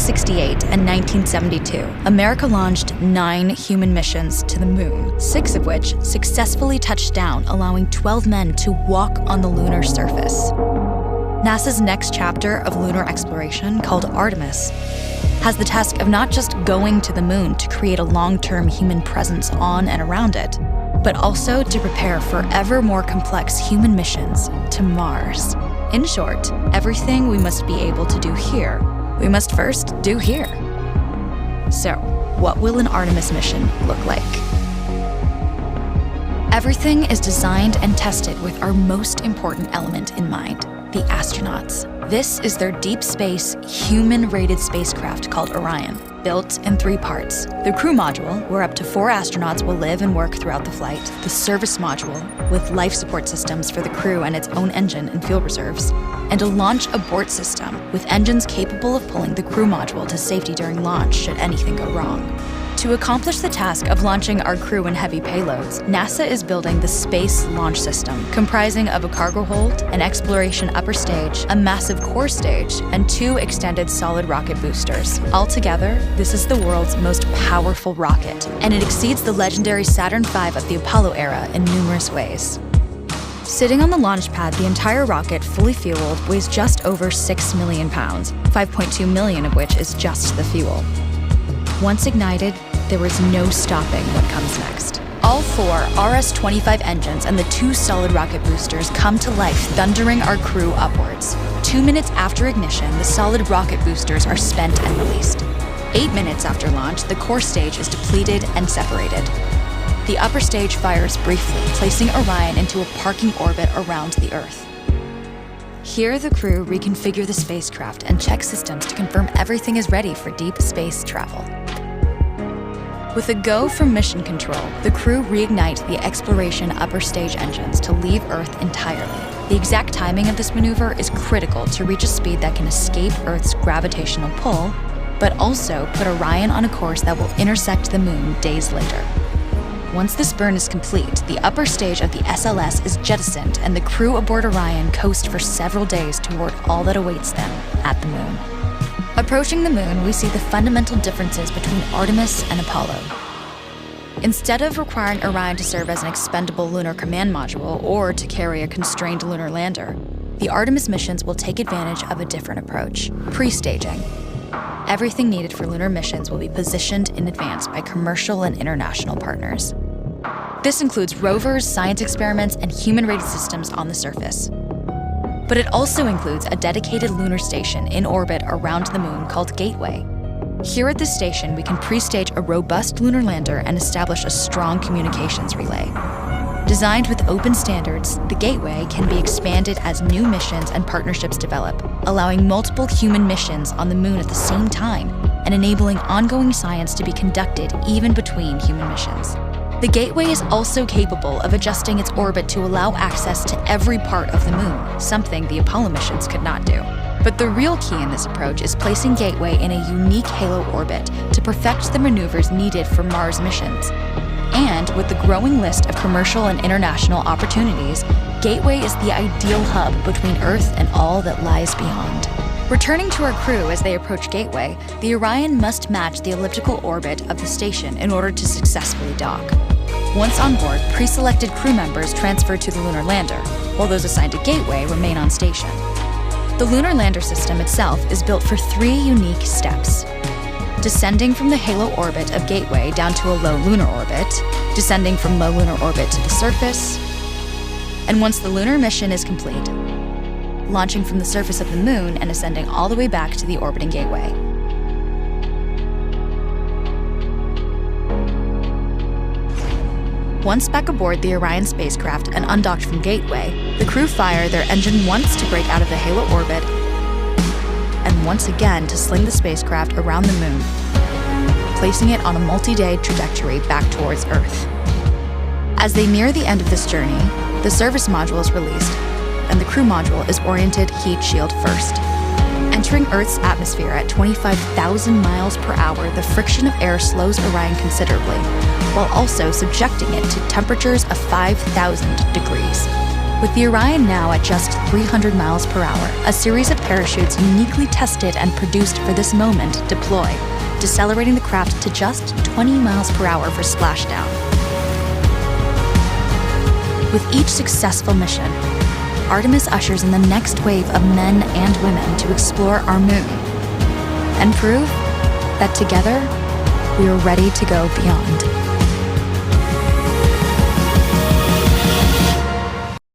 1968 and 1972, America launched 9 human missions to the moon, 6 of which successfully touched down, allowing 12 men to walk on the lunar surface. NASA's next chapter of lunar exploration, called Artemis, has the task of not just going to the moon to create a long-term human presence on and around it, but also to prepare for ever more complex human missions to Mars. In short, everything we must be able to do here, we must first do here. So, what will an Artemis mission look like? Everything is designed and tested with our most important element in mind, the astronauts. This is their deep space, human-rated spacecraft called Orion, built in 3 parts. The crew module, where up to 4 astronauts will live and work throughout the flight. The service module, with life support systems for the crew and its own engine and fuel reserves. And a launch abort system, with engines capable of pulling the crew module to safety during launch should anything go wrong. To accomplish the task of launching our crew and heavy payloads, NASA is building the Space Launch System, comprising of a cargo hold, an exploration upper stage, a massive core stage, and 2 extended solid rocket boosters. Altogether, this is the world's most powerful rocket, and it exceeds the legendary Saturn V of the Apollo era in numerous ways. Sitting on the launch pad, the entire rocket, fully fueled, weighs just over 6 million pounds, 5.2 million of which is just the fuel. Once ignited, there is no stopping what comes next. All 4 RS-25 engines and the 2 solid rocket boosters come to life, thundering our crew upwards. 2 minutes after ignition, the solid rocket boosters are spent and released. 8 minutes after launch, the core stage is depleted and separated. The upper stage fires briefly, placing Orion into a parking orbit around the Earth. Here, the crew reconfigure the spacecraft and check systems to confirm everything is ready for deep space travel. With a go from mission control, the crew reignite the exploration upper stage engines to leave Earth entirely. The exact timing of this maneuver is critical to reach a speed that can escape Earth's gravitational pull, but also put Orion on a course that will intersect the moon days later. Once this burn is complete, the upper stage of the SLS is jettisoned and the crew aboard Orion coast for several days toward all that awaits them at the moon. Approaching the moon, we see the fundamental differences between Artemis and Apollo. Instead of requiring Orion to serve as an expendable lunar command module or to carry a constrained lunar lander, the Artemis missions will take advantage of a different approach: pre-staging. Everything needed for lunar missions will be positioned in advance by commercial and international partners. This includes rovers, science experiments, and human-rated systems on the surface. But it also includes a dedicated lunar station in orbit around the moon called Gateway. Here at this station, we can pre-stage a robust lunar lander and establish a strong communications relay. Designed with open standards, the Gateway can be expanded as new missions and partnerships develop, allowing multiple human missions on the moon at the same time and enabling ongoing science to be conducted even between human missions. The Gateway is also capable of adjusting its orbit to allow access to every part of the moon, something the Apollo missions could not do. But the real key in this approach is placing Gateway in a unique halo orbit to perfect the maneuvers needed for Mars missions. And with the growing list of commercial and international opportunities, Gateway is the ideal hub between Earth and all that lies beyond. Returning to our crew as they approach Gateway, the Orion must match the elliptical orbit of the station in order to successfully dock. Once on board, pre-selected crew members transfer to the lunar lander, while those assigned to Gateway remain on station. The lunar lander system itself is built for 3 unique steps: descending from the halo orbit of Gateway down to a low lunar orbit, descending from low lunar orbit to the surface, and once the lunar mission is complete, launching from the surface of the moon and ascending all the way back to the orbiting Gateway. Once back aboard the Orion spacecraft and undocked from Gateway, the crew fire their engine once to break out of the halo orbit and once again to sling the spacecraft around the moon, placing it on a multi-day trajectory back towards Earth. As they near the end of this journey, the service module is released, and the crew module is oriented heat shield first. Entering Earth's atmosphere at 25,000 miles per hour, the friction of air slows Orion considerably, while also subjecting it to temperatures of 5,000 degrees. With the Orion now at just 300 miles per hour, a series of parachutes uniquely tested and produced for this moment deploy, decelerating the craft to just 20 miles per hour for splashdown. With each successful mission, Artemis ushers in the next wave of men and women to explore our moon and prove that together we are ready to go beyond.